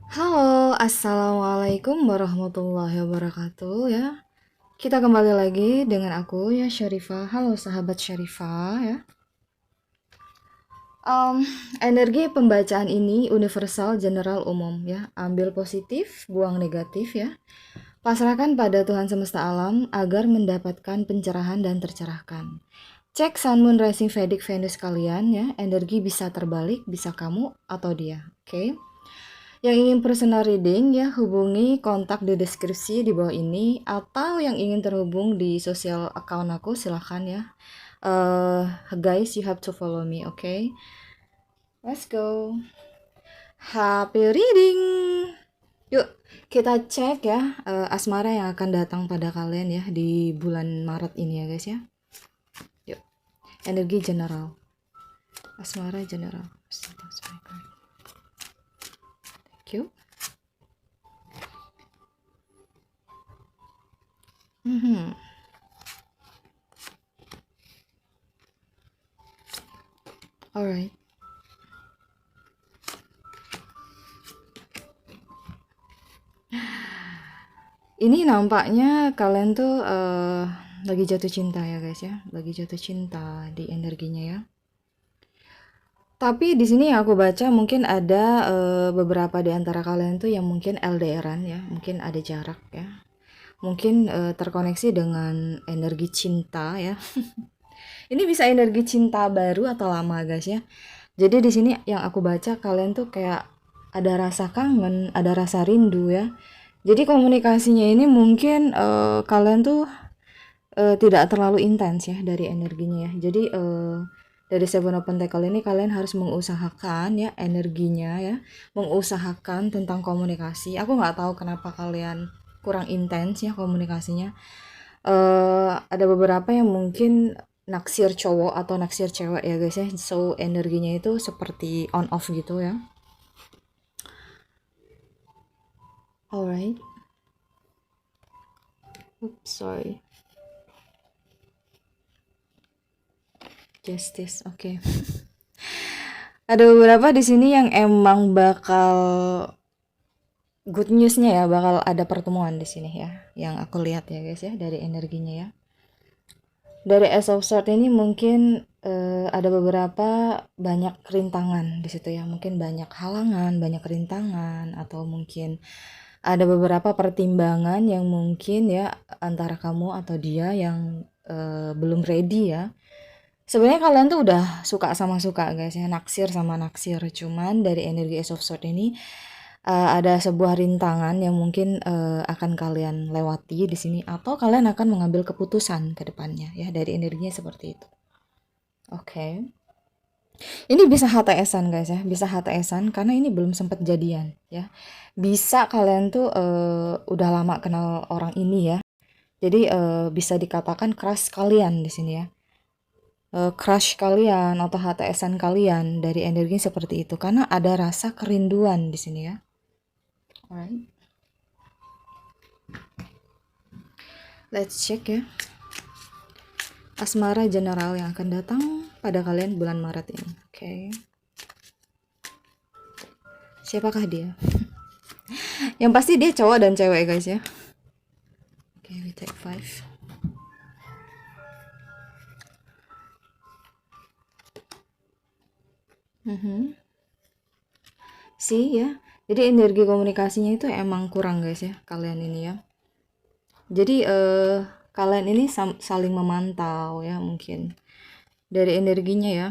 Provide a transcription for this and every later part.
Halo, assalamualaikum warahmatullahi wabarakatuh ya. Kita kembali lagi dengan aku ya Syarifah. Halo sahabat Syarifah ya. Em, Energi pembacaan ini universal general umum ya. Ambil positif, buang negatif ya. Pasrahkan pada Tuhan semesta alam agar mendapatkan pencerahan dan tercerahkan. Cek Sun Moon Rising Vedic Venus kalian ya. Energi bisa terbalik, bisa kamu atau dia. Oke. Yang ingin personal reading ya hubungi kontak di deskripsi di bawah ini atau yang ingin terhubung di sosial account aku silahkan ya. Guys, you have to follow me, okay? Let's go. Happy reading. Yuk, kita cek ya asmara yang akan datang pada kalian ya di bulan Maret ini ya guys ya. Yuk, energi general. Asmara general. Thank you. Alright. Ini nampaknya kalian tuh lagi jatuh cinta ya guys ya, lagi jatuh cinta di energinya ya. Tapi di sini yang aku baca mungkin ada beberapa di antara kalian tuh yang mungkin LDRan ya, mungkin ada jarak ya, mungkin terkoneksi dengan energi cinta ya. Ini bisa energi cinta baru atau lama guys ya. Jadi di sini yang aku baca kalian tuh kayak ada rasa kangen, ada rasa rindu ya. Jadi komunikasinya ini mungkin kalian tuh tidak terlalu intens ya dari energinya ya. Jadi dari Seven of Pentacle ini kalian harus mengusahakan ya energinya ya, mengusahakan tentang komunikasi. Aku nggak tahu kenapa kalian kurang intens ya komunikasinya. Ada beberapa yang mungkin naksir cowok atau naksir cewek ya guys ya. So energinya itu seperti on off gitu ya. Alright. Oops, sorry. Justice, oke. Ada beberapa di sini yang emang bakal good newsnya ya, bakal ada pertemuan di sini ya, yang aku lihat ya guys ya dari energinya ya. Dari Ace of Swords ini mungkin ada beberapa banyak rintangan di situ ya, mungkin banyak halangan, banyak rintangan, atau mungkin ada beberapa pertimbangan yang mungkin ya antara kamu atau dia yang belum ready ya. Sebenarnya kalian tuh udah suka sama suka guys ya, naksir sama naksir. Cuman dari energi Ace of Swords ini ada sebuah rintangan yang mungkin akan kalian lewati di sini atau kalian akan mengambil keputusan ke depannya ya dari energinya seperti itu. Oke. Ini bisa HTS-an guys ya, bisa HTS-an karena ini belum sempat jadian ya. Bisa kalian tuh udah lama kenal orang ini ya. Jadi bisa dikatakan crush kalian di sini ya. Crush kalian atau HTS-an kalian dari energi seperti itu karena ada rasa kerinduan di sini ya. Alright. Let's check ya. Asmara general yang akan datang pada kalian bulan Maret ini. Oke. Siapakah dia? Yang pasti dia cowok dan cewek guys ya. Oke, we take 5. Sih ya. Jadi energi komunikasinya itu emang kurang guys ya kalian ini ya. Jadi kalian ini saling memantau ya mungkin dari energinya ya.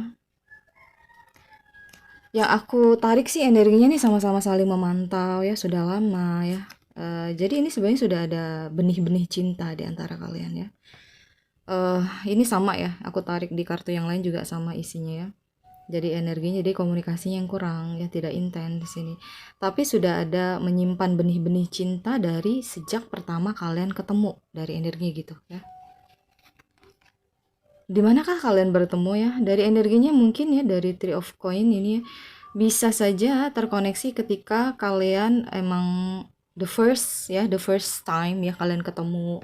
Yang aku tarik sih energinya nih sama-sama saling memantau ya sudah lama ya. Jadi ini sebenarnya sudah ada benih-benih cinta di antara kalian ya. Ini sama ya, aku tarik di kartu yang lain juga sama isinya ya. Jadi energinya, jadi komunikasinya yang kurang ya, tidak intens di sini. Tapi sudah ada menyimpan benih-benih cinta dari sejak pertama kalian ketemu dari energi gitu ya. Dimanakah kalian bertemu ya? Dari energinya mungkin ya dari Three of Coin ini ya, bisa saja terkoneksi ketika kalian emang the first ya, the first time ya kalian ketemu,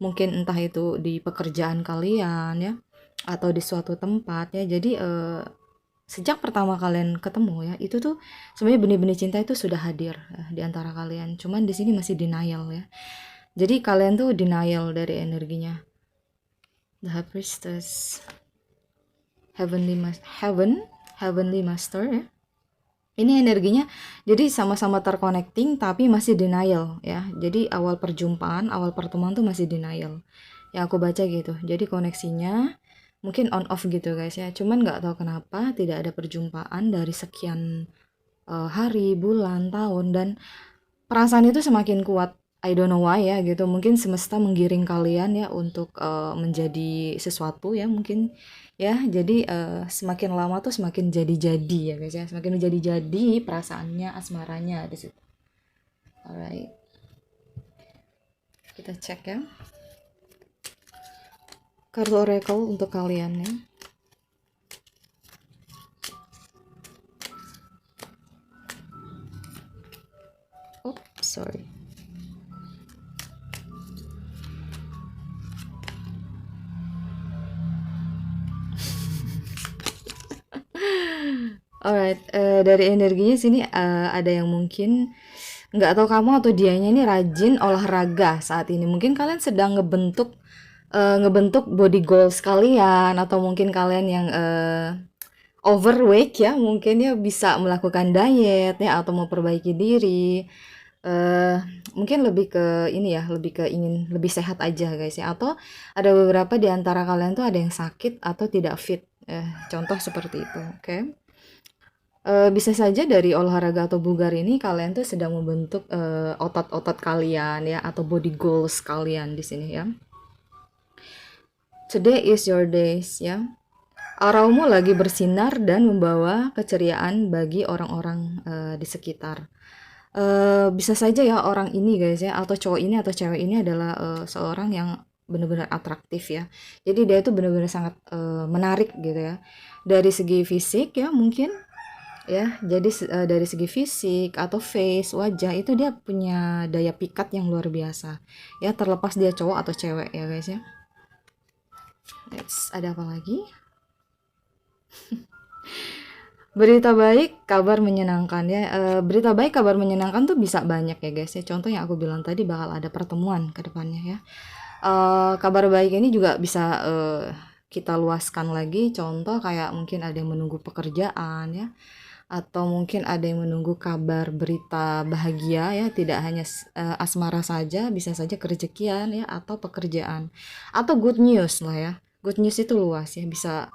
mungkin entah itu di pekerjaan kalian ya atau di suatu tempat ya. Jadi sejak pertama kalian ketemu ya, itu tuh sebenarnya benih-benih cinta itu sudah hadir di antara kalian. Cuman di sini masih denial ya. Jadi kalian tuh denial dari energinya. The High Priestess, Heavenly Master ya. Ini energinya jadi sama-sama terconnecting tapi masih denial ya. Jadi awal perjumpaan, awal pertemuan tuh masih denial. Yang aku baca gitu. Jadi koneksinya mungkin on off gitu guys ya. Cuman nggak tahu kenapa tidak ada perjumpaan dari sekian hari, bulan, tahun, dan perasaan itu semakin kuat. I don't know why ya gitu. Mungkin semesta menggiring kalian ya untuk menjadi sesuatu ya mungkin ya. Jadi semakin lama tuh semakin jadi-jadi ya guys ya. Semakin menjadi-jadi perasaannya, asmaranya di situ. Alright. Kita cek ya. Kartu oracle untuk kalian ya. Oh, sorry. Alright, dari energinya sini ada yang mungkin nggak tahu kamu atau dianya ini rajin olahraga saat ini. Mungkin kalian sedang ngebentuk body goals kalian, atau mungkin kalian yang overweight ya, mungkin ya bisa melakukan diet ya atau memperbaiki diri. eh Mungkin lebih ke ini ya, lebih ke ingin lebih sehat aja guys ya. Atau ada beberapa di antara kalian tuh ada yang sakit atau tidak fit. Contoh seperti itu, oke? Bisa saja dari olahraga atau bugar ini kalian tuh sedang membentuk otot-otot kalian ya, atau body goals kalian di sini ya. Today is your days ya. Auramu lagi bersinar dan membawa keceriaan bagi orang-orang di sekitar. Bisa saja ya orang ini guys ya, atau cowok ini atau cewek ini adalah seorang yang benar-benar atraktif ya. Jadi dia itu benar-benar sangat menarik gitu ya. Dari segi fisik ya mungkin ya. Jadi dari segi fisik atau face, wajah, itu dia punya daya pikat yang luar biasa. Ya, terlepas dia cowok atau cewek ya guys ya. Ada apa lagi? Berita baik, kabar menyenangkan ya. Berita baik, kabar menyenangkan tuh bisa banyak ya guys ya. Contoh yang aku bilang tadi, bakal ada pertemuan ke depannya ya. Kabar baik ini juga bisa kita luaskan lagi. Contoh kayak mungkin ada yang menunggu pekerjaan ya, atau mungkin ada yang menunggu kabar berita bahagia ya. Tidak hanya asmara saja, bisa saja kerejekian ya, atau pekerjaan, atau good news lah ya. Good news itu luas ya, bisa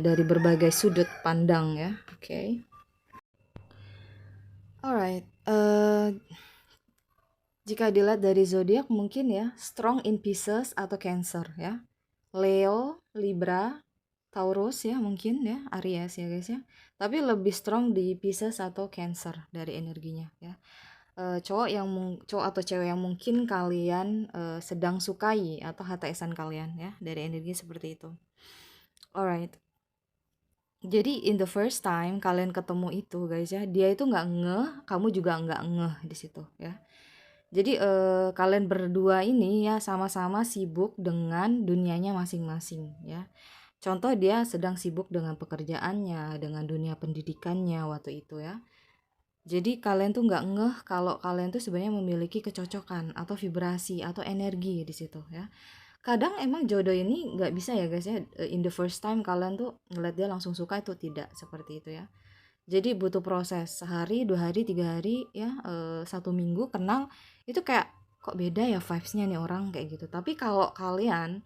dari berbagai sudut pandang ya. Oke. Alright. Jika dilihat dari zodiak mungkin ya, strong in Pisces atau Cancer ya. Leo, Libra, Taurus ya mungkin ya, Aries ya guys ya. Tapi lebih strong di Pisces atau Cancer dari energinya ya. Cowok atau cewek yang mungkin kalian sedang sukai, atau HTS-an kalian ya, dari energi seperti itu. Alright. Jadi in the first time kalian ketemu itu guys ya, dia itu nggak ngeh, kamu juga nggak ngeh di situ ya. Jadi kalian berdua ini ya sama-sama sibuk dengan dunianya masing-masing ya. Contoh dia sedang sibuk dengan pekerjaannya, dengan dunia pendidikannya waktu itu ya. Jadi kalian tuh nggak ngeh kalau kalian tuh sebenarnya memiliki kecocokan atau vibrasi atau energi di situ ya. Kadang emang jodoh ini nggak bisa ya guys ya, in the first time kalian tuh ngeliat dia langsung suka, itu tidak seperti itu ya. Jadi butuh proses sehari, 2 hari, 3 hari ya, 1 minggu kenal, itu kayak kok beda ya vibesnya nih orang kayak gitu. Tapi kalau kalian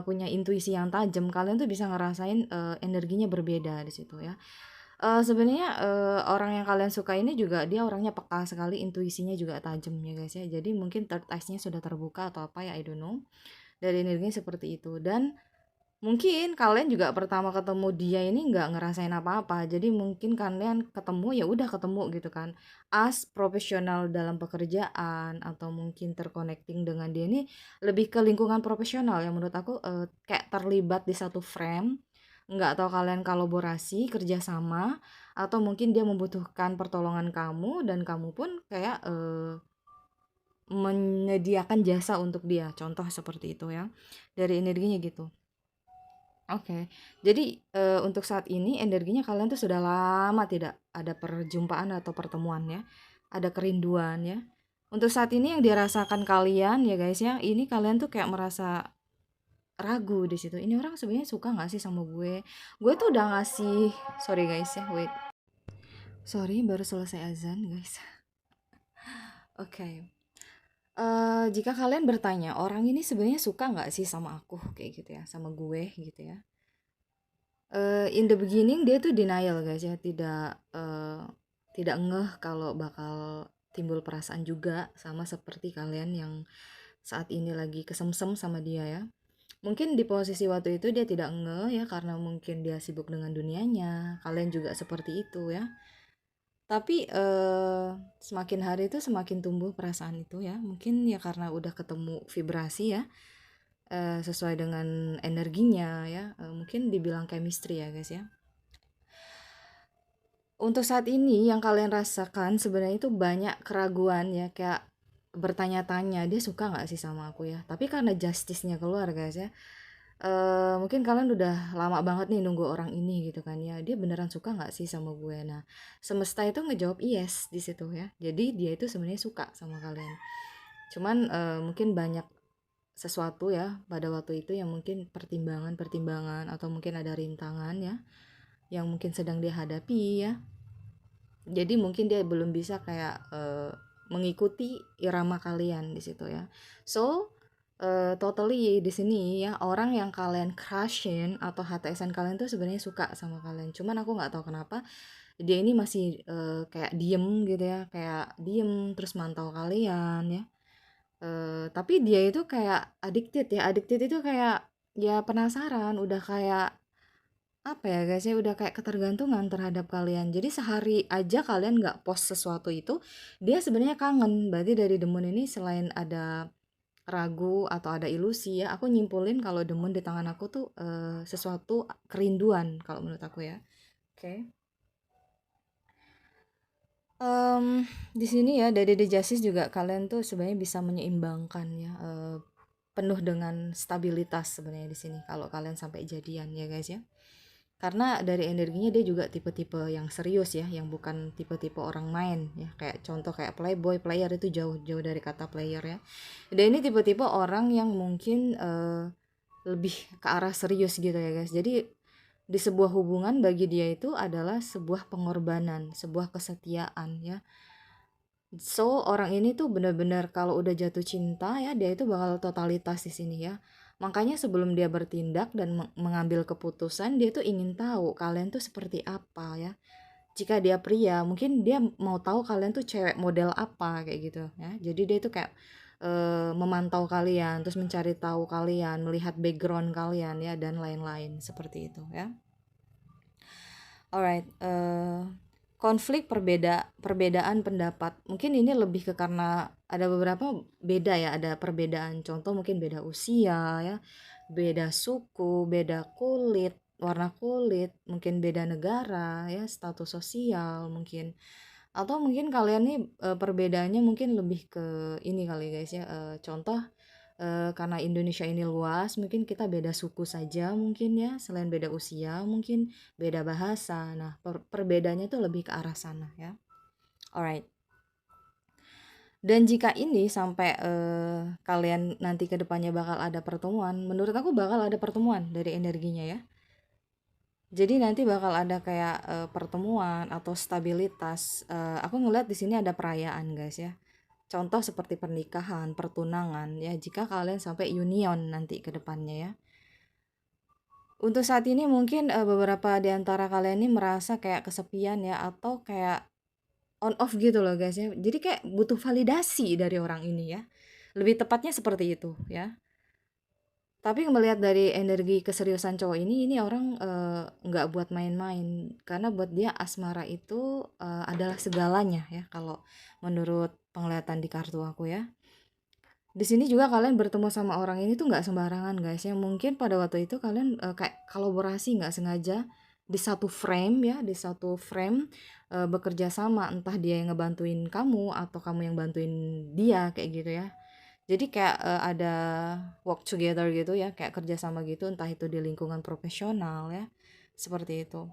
punya intuisi yang tajam, kalian tuh bisa ngerasain energinya berbeda di situ ya. Sebenarnya orang yang kalian suka ini juga dia orangnya peka sekali, intuisinya juga tajam ya guys ya. Jadi mungkin third eyes-nya sudah terbuka atau apa ya, I don't know. Dari energinya seperti itu. Dan mungkin kalian juga pertama ketemu dia ini nggak ngerasain apa-apa. Jadi mungkin kalian ketemu ya udah ketemu gitu kan. As profesional dalam pekerjaan, atau mungkin terconnecting dengan dia ini lebih ke lingkungan profesional yang menurut aku kayak terlibat di satu frame. Nggak tahu kalian kolaborasi, kerjasama, atau mungkin dia membutuhkan pertolongan kamu dan kamu pun kayak menyediakan jasa untuk dia. Contoh seperti itu ya. Dari energinya gitu. Oke. Jadi, untuk saat ini energinya kalian tuh sudah lama tidak ada perjumpaan atau pertemuan ya, ada kerinduan ya. Untuk saat ini yang dirasakan kalian ya guys ya, ini kalian tuh kayak merasa ragu di situ, "Ini orang sebenarnya suka nggak sih sama gue? Gue tuh udah ngasih" sorry guys ya, wait. Sorry, baru selesai azan guys. Oke. Jika kalian bertanya, "Orang ini sebenarnya suka nggak sih sama aku?" Kayak gitu ya, sama gue gitu ya. In the beginning dia tuh denial guys ya, tidak ngeh kalau bakal timbul perasaan juga sama seperti kalian yang saat ini lagi kesemsem sama dia ya. Mungkin di posisi waktu itu dia tidak ngeh ya karena mungkin dia sibuk dengan dunianya, kalian juga seperti itu ya. Tapi, semakin hari itu semakin tumbuh perasaan itu ya, mungkin ya karena udah ketemu vibrasi ya, sesuai dengan energinya ya, mungkin dibilang chemistry ya guys ya. Untuk saat ini yang kalian rasakan sebenarnya itu banyak keraguan ya, kayak bertanya-tanya, "Dia suka nggak sih sama aku ya?" Tapi karena justice-nya keluar guys ya, mungkin kalian udah lama banget nih nunggu orang ini gitu kan ya, "Dia beneran suka nggak sih sama gue?" Nah, semesta itu ngejawab yes di situ ya. Jadi dia itu sebenarnya suka sama kalian. Cuman, mungkin banyak sesuatu ya pada waktu itu yang mungkin pertimbangan-pertimbangan atau mungkin ada rintangan ya, yang mungkin sedang dia hadapi ya. Jadi mungkin dia belum bisa kayak mengikuti irama kalian di situ ya. So, totally di sini ya orang yang kalian crushin atau HTSan kalian tuh sebenarnya suka sama kalian. Cuman aku nggak tahu kenapa dia ini masih kayak diem gitu ya, kayak diem terus mantau kalian ya. Tapi dia itu kayak addicted ya. Addicted itu kayak ya penasaran, udah kayak apa ya guys ya, udah kayak ketergantungan terhadap kalian. Jadi sehari aja kalian nggak post sesuatu itu, dia sebenarnya kangen. Berarti dari demun ini selain ada ragu atau ada ilusi ya, aku nyimpulin kalau demun di tangan aku tuh sesuatu kerinduan kalau menurut aku ya. Oke. Di sini ya dari The Justice juga kalian tuh sebenarnya bisa menyeimbangkan ya, penuh dengan stabilitas sebenarnya di sini kalau kalian sampai jadian ya guys ya. Karena dari energinya dia juga tipe-tipe yang serius ya, yang bukan tipe-tipe orang main ya. Kayak contoh kayak playboy, player itu jauh-jauh dari kata player ya. Dan ini tipe-tipe orang yang mungkin lebih ke arah serius gitu ya guys. Jadi di sebuah hubungan bagi dia itu adalah sebuah pengorbanan, sebuah kesetiaan ya. So, orang ini tuh benar-benar kalau udah jatuh cinta ya, dia itu bakal totalitas di sini ya. Makanya sebelum dia bertindak dan mengambil keputusan, dia tuh ingin tahu kalian tuh seperti apa ya. Jika dia pria, mungkin dia mau tahu kalian tuh cewek model apa kayak gitu ya. Jadi dia tuh kayak memantau kalian, terus mencari tahu kalian, melihat background kalian ya dan lain-lain seperti itu ya. Alright, konflik perbedaan pendapat. Mungkin ini lebih ke karena ada beberapa beda ya, ada perbedaan. Contoh mungkin beda usia ya, beda suku, beda kulit, warna kulit, mungkin beda negara ya, status sosial mungkin. Atau mungkin kalian nih perbedaannya mungkin lebih ke ini kali guys ya, contoh karena Indonesia ini luas, mungkin kita beda suku saja mungkin ya, selain beda usia, mungkin beda bahasa. Nah, perbedaannya itu lebih ke arah sana ya. Alright. Dan jika ini sampai kalian nanti ke depannya bakal ada pertemuan, menurut aku bakal ada pertemuan dari energinya ya. Jadi nanti bakal ada kayak pertemuan atau stabilitas. Aku ngeliat di sini ada perayaan guys ya. Contoh seperti pernikahan, pertunangan ya, jika kalian sampai union nanti ke depannya ya. Untuk saat ini mungkin beberapa di antara kalian ini merasa kayak kesepian ya atau kayak on off gitu loh guys ya. Jadi kayak butuh validasi dari orang ini ya. Lebih tepatnya seperti itu ya. Tapi melihat dari energi keseriusan cowok ini orang nggak buat main-main karena buat dia asmara itu adalah segalanya ya kalau menurut penglihatan di kartu aku ya. Di sini juga kalian bertemu sama orang ini tuh nggak sembarangan guys ya. Mungkin pada waktu itu kalian kayak kolaborasi nggak sengaja di satu frame ya, di satu frame bekerja sama, entah dia yang ngebantuin kamu atau kamu yang bantuin dia kayak gitu ya. Jadi kayak ada work together gitu ya, kayak kerjasama gitu, entah itu di lingkungan profesional ya, seperti itu.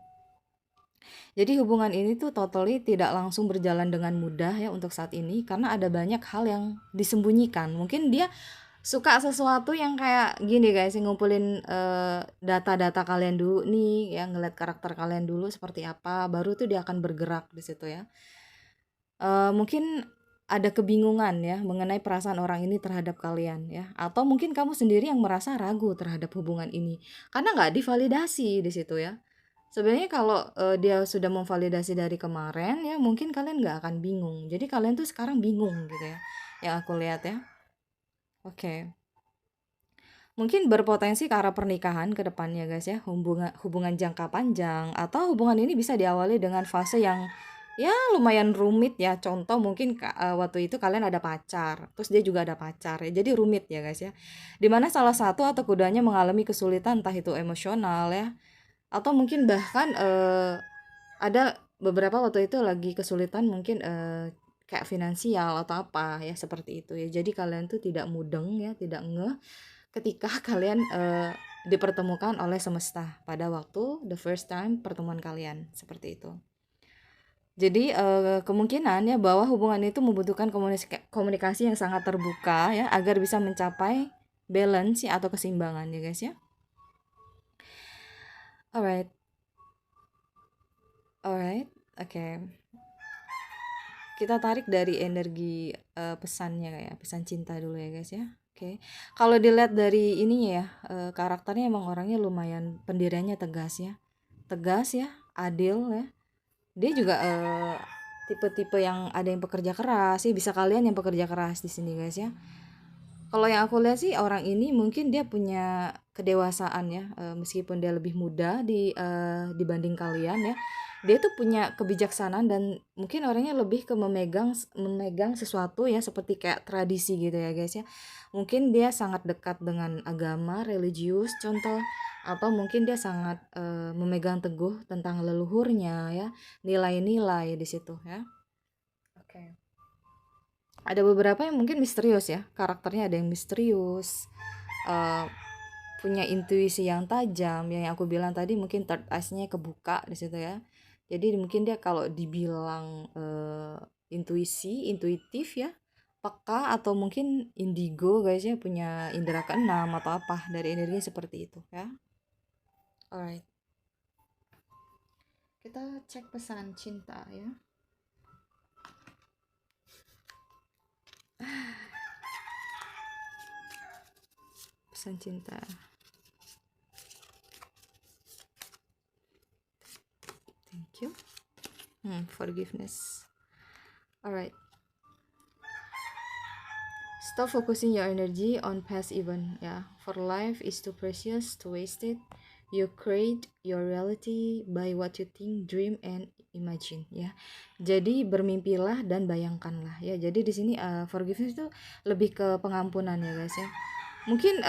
Jadi hubungan ini tuh totally tidak langsung berjalan dengan mudah ya untuk saat ini, karena ada banyak hal yang disembunyikan. Mungkin dia suka sesuatu yang kayak gini guys, yang ngumpulin data-data kalian dulu nih ya, ngeliat karakter kalian dulu seperti apa, baru tuh dia akan bergerak di situ ya. Mungkin ada kebingungan ya mengenai perasaan orang ini terhadap kalian ya, atau mungkin kamu sendiri yang merasa ragu terhadap hubungan ini karena nggak divalidasi di situ ya. Sebenarnya kalau dia sudah memvalidasi dari kemarin ya, mungkin kalian nggak akan bingung. Jadi kalian tuh sekarang bingung gitu ya, yang aku lihat ya. Oke. Mungkin berpotensi ke arah pernikahan ke depannya guys ya, hubungan hubungan jangka panjang, atau hubungan ini bisa diawali dengan fase yang ya lumayan rumit ya. Contoh mungkin waktu itu kalian ada pacar, terus dia juga ada pacar ya. Jadi rumit ya guys ya. Dimana salah satu atau keduanya mengalami kesulitan, entah itu emosional ya, atau mungkin bahkan ada beberapa waktu itu lagi kesulitan mungkin kayak finansial atau apa ya, seperti itu ya. Jadi kalian tuh tidak mudeng ya, tidak ngeh ketika kalian dipertemukan oleh semesta pada waktu the first time pertemuan kalian, seperti itu. Jadi kemungkinan ya bahwa hubungan itu membutuhkan komunikasi yang sangat terbuka ya, agar bisa mencapai balance ya, atau keseimbangan ya guys ya. Alright, alright, oke. Kita tarik dari energi pesannya ya, pesan cinta dulu ya guys ya. Oke. Kalau dilihat dari ininya ya, karakternya emang orangnya lumayan, pendiriannya tegas ya. Tegas ya, adil ya. Dia juga tipe-tipe yang ada yang pekerja keras ya, bisa kalian yang pekerja keras di sini guys ya. Kalau yang aku lihat sih orang ini mungkin dia punya kedewasaan ya, meskipun dia lebih muda dibanding kalian ya. Dia tuh punya kebijaksanaan dan mungkin orangnya lebih ke memegang sesuatu ya, seperti kayak tradisi gitu ya guys ya. Mungkin dia sangat dekat dengan agama, religius contoh, atau mungkin dia sangat memegang teguh tentang leluhurnya ya, nilai-nilai di situ ya. Oke. Ada beberapa yang mungkin misterius ya, karakternya ada yang misterius, uh, punya intuisi yang tajam, yang aku bilang tadi mungkin third eyes-nya kebuka di situ ya. Jadi mungkin dia kalau dibilang intuitif ya, peka, atau mungkin indigo guys ya, punya indera keenam atau apa, dari energinya seperti itu ya. Alright, kita cek pesan cinta ya. Pesan cinta. Thank you. Forgiveness. Alright. Stop focusing your energy on past event ya. For life is too precious to waste it. You create your reality by what you think, dream, and imagine ya. Jadi bermimpilah dan bayangkanlah ya. Jadi di sini forgiveness itu lebih ke pengampunan ya guys ya. Mungkin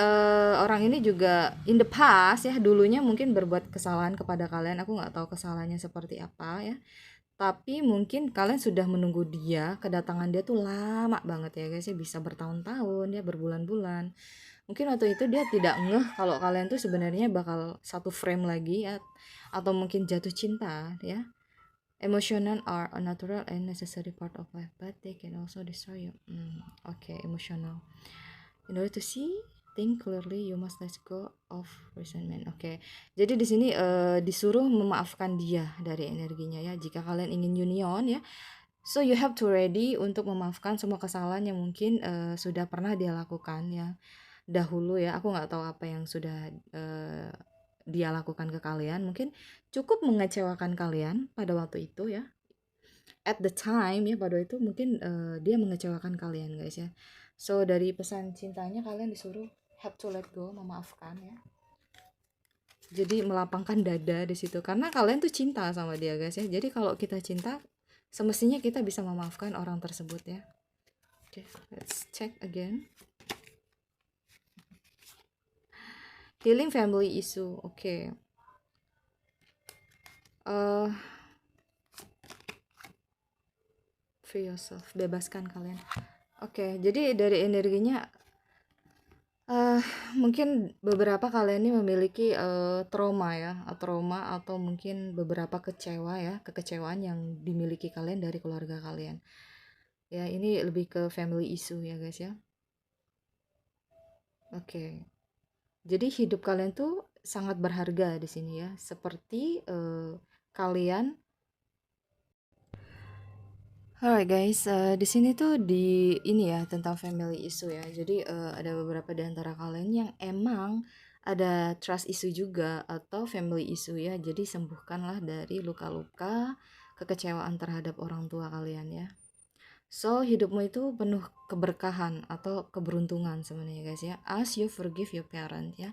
orang ini juga in the past ya, dulunya mungkin berbuat kesalahan kepada kalian. Aku nggak tahu kesalahannya seperti apa ya, tapi mungkin kalian sudah menunggu dia, kedatangan dia tuh lama banget ya guys ya, bisa bertahun-tahun ya, berbulan-bulan. Mungkin waktu itu dia tidak ngeh kalau kalian tuh sebenarnya bakal satu frame lagi ya, atau mungkin jatuh cinta ya. Emotional are a natural and necessary part of life, but they can also destroy you. Oke, emotional. In order to see think clearly, you must let go of resentment. Oke. Jadi di sini disuruh memaafkan dia dari energinya ya. Jika kalian ingin union ya, so you have to ready untuk memaafkan semua kesalahan yang mungkin sudah pernah dia lakukan ya dahulu ya. Aku nggak tahu apa yang sudah dia lakukan ke kalian. Mungkin cukup mengecewakan kalian pada waktu itu ya. At the time ya, pada itu mungkin dia mengecewakan kalian guys ya. So dari pesan cintanya kalian disuruh have to let go, memaafkan ya. Jadi melapangkan dada di situ, karena kalian tuh cinta sama dia guys ya. Jadi kalau kita cinta, semestinya kita bisa memaafkan orang tersebut ya. Oke, let's check again. Healing family issue. Oke. Free yourself, bebaskan kalian. Oke, jadi dari energinya Mungkin beberapa kalian ini memiliki trauma ya, trauma atau mungkin beberapa kecewa ya, kekecewaan yang dimiliki kalian dari keluarga kalian. Ya, ini lebih ke family issue ya guys ya. Oke. Jadi hidup kalian tuh sangat berharga di sini ya. Seperti kalian. Alright guys, di sini tuh di ini ya tentang family issue ya. Jadi ada beberapa di antara kalian yang emang ada trust issue juga atau family issue ya. Jadi sembuhkanlah dari luka-luka kekecewaan terhadap orang tua kalian ya. So hidupmu itu penuh keberkahan atau keberuntungan sebenarnya guys ya. As you forgive your parent ya.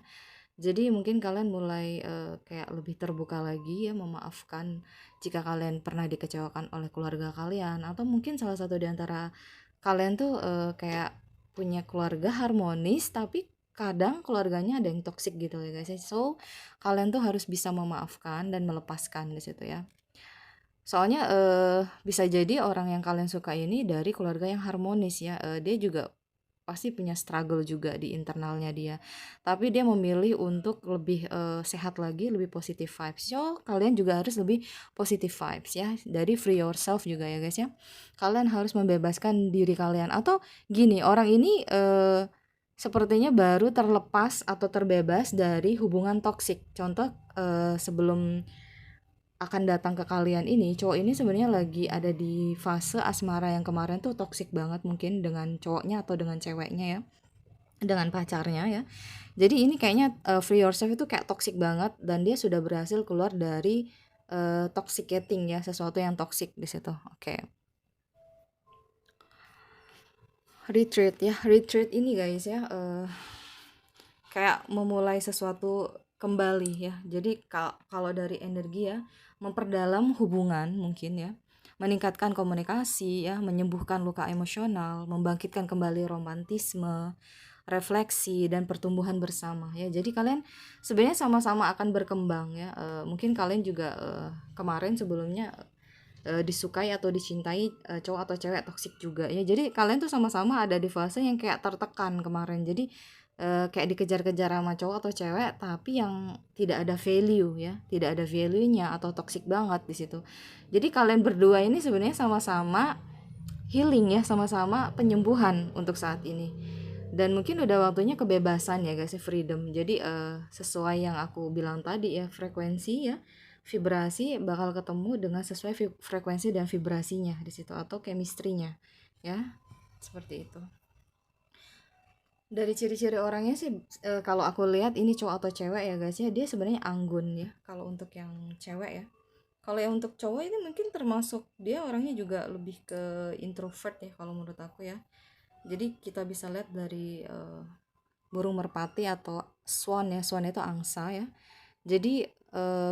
Jadi mungkin kalian mulai kayak lebih terbuka lagi ya, memaafkan jika kalian pernah dikecewakan oleh keluarga kalian, atau mungkin salah satu di antara kalian tuh kayak punya keluarga harmonis tapi kadang keluarganya ada yang toksik gitu ya guys ya. So kalian tuh harus bisa memaafkan dan melepaskan di situ ya. Soalnya bisa jadi orang yang kalian suka ini dari keluarga yang harmonis ya. Dia juga pasti punya struggle juga di internalnya dia. Tapi dia memilih untuk lebih sehat lagi, lebih positive vibes. So, kalian juga harus lebih positive vibes ya. Dari free yourself juga ya guys ya. Kalian harus membebaskan diri kalian. Atau gini, orang ini sepertinya baru terlepas atau terbebas dari hubungan toksik. Contoh sebelum akan datang ke kalian ini, cowok ini sebenarnya lagi ada di fase asmara yang kemarin tuh toksik banget mungkin dengan cowoknya atau dengan ceweknya ya, dengan pacarnya ya. Jadi ini kayaknya free yourself itu kayak toksik banget dan dia sudah berhasil keluar dari toxicating ya, sesuatu yang toksik di situ. Oke. Retreat ya, retreat ini guys ya, kayak memulai sesuatu kembali ya. Jadi kalau dari energi ya, memperdalam hubungan mungkin ya, meningkatkan komunikasi ya, menyembuhkan luka emosional, membangkitkan kembali romantisme, refleksi dan pertumbuhan bersama ya. Jadi kalian sebenarnya sama-sama akan berkembang ya. Mungkin kalian juga kemarin sebelumnya disukai atau dicintai cowok atau cewek toksik juga ya. Jadi kalian tuh sama-sama ada di fase yang kayak tertekan kemarin. Jadi kayak dikejar-kejar sama cowok atau cewek tapi yang tidak ada value ya, tidak ada value-nya atau toksik banget di situ. Jadi kalian berdua ini sebenarnya sama-sama healing ya, sama-sama penyembuhan untuk saat ini. Dan mungkin udah waktunya kebebasan ya guys, freedom. Jadi sesuai yang aku bilang tadi ya, frekuensi ya, vibrasi bakal ketemu dengan sesuai frekuensi dan vibrasinya di situ atau chemistry-nya ya. Seperti itu. Dari ciri-ciri orangnya sih kalau aku lihat ini cowok atau cewek ya guys ya, dia sebenarnya anggun ya kalau untuk yang cewek ya. Kalau yang untuk cowok ini mungkin termasuk dia orangnya juga lebih ke introvert ya kalau menurut aku ya. Jadi kita bisa lihat dari burung merpati atau swan ya, swan itu angsa ya. Jadi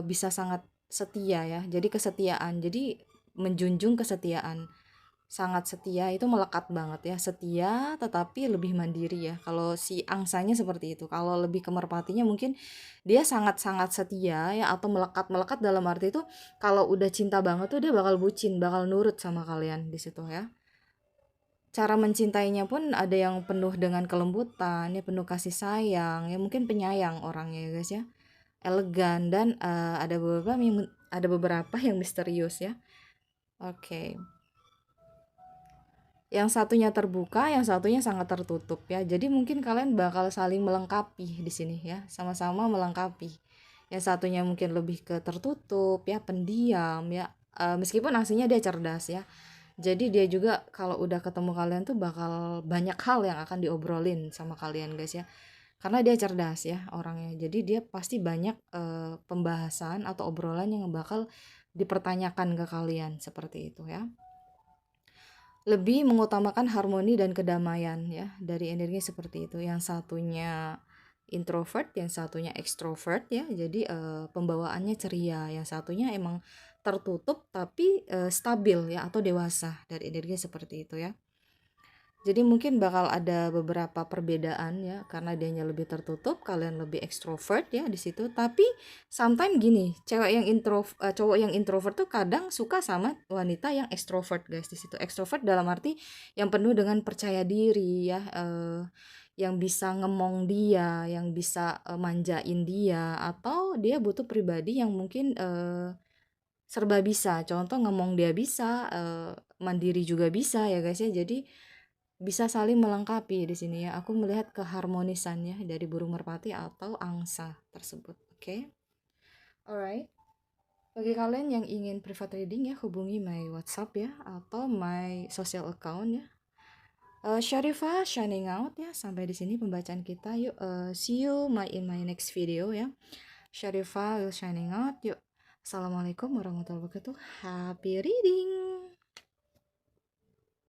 bisa sangat setia ya, jadi kesetiaan, jadi menjunjung kesetiaan, sangat setia itu melekat banget ya, setia tetapi lebih mandiri ya. Kalau si angsanya seperti itu, kalau lebih ke merpatinya mungkin dia sangat-sangat setia ya, atau melekat dalam arti itu kalau udah cinta banget tuh dia bakal bucin, bakal nurut sama kalian di situ ya. Cara mencintainya pun ada yang penuh dengan kelembutan ya, penuh kasih sayang ya, mungkin penyayang orangnya ya guys ya, elegan dan ada beberapa yang misterius ya. Oke. Yang satunya terbuka, yang satunya sangat tertutup ya. Jadi mungkin kalian bakal saling melengkapi di sini ya, sama-sama melengkapi. Yang satunya mungkin lebih ke tertutup ya, pendiam ya. Meskipun aslinya dia cerdas ya. Jadi dia juga kalau udah ketemu kalian tuh bakal banyak hal yang akan diobrolin sama kalian guys ya. Karena dia cerdas ya orangnya. Jadi dia pasti banyak pembahasan atau obrolan yang bakal dipertanyakan ke kalian seperti itu ya. Lebih mengutamakan harmoni dan kedamaian ya, dari energi seperti itu. Yang satunya introvert, yang satunya extrovert ya. Jadi pembawaannya ceria. Yang satunya emang tertutup tapi stabil ya, atau dewasa, dari energi seperti itu ya. Jadi mungkin bakal ada beberapa perbedaan ya, karena dianya lebih tertutup, kalian lebih ekstrovert ya di situ. Tapi sometimes gini, cowok yang introvert tuh kadang suka sama wanita yang ekstrovert guys di situ. Ekstrovert dalam arti yang penuh dengan percaya diri ya, yang bisa ngemong dia, yang bisa manjain dia, atau dia butuh pribadi yang mungkin serba bisa. Contoh ngemong dia bisa, mandiri juga bisa ya guys ya. Jadi bisa saling melengkapi di sini ya. Aku melihat keharmonisannya dari burung merpati atau angsa tersebut. Oke. Alright. Bagi kalian yang ingin private reading ya, hubungi my WhatsApp ya atau my social account ya. Syarifah shining out ya. Sampai di sini pembacaan kita. Yuk, see you in my next video ya. Syarifah will shining out. Yuk. Assalamualaikum warahmatullahi wabarakatuh. Happy reading.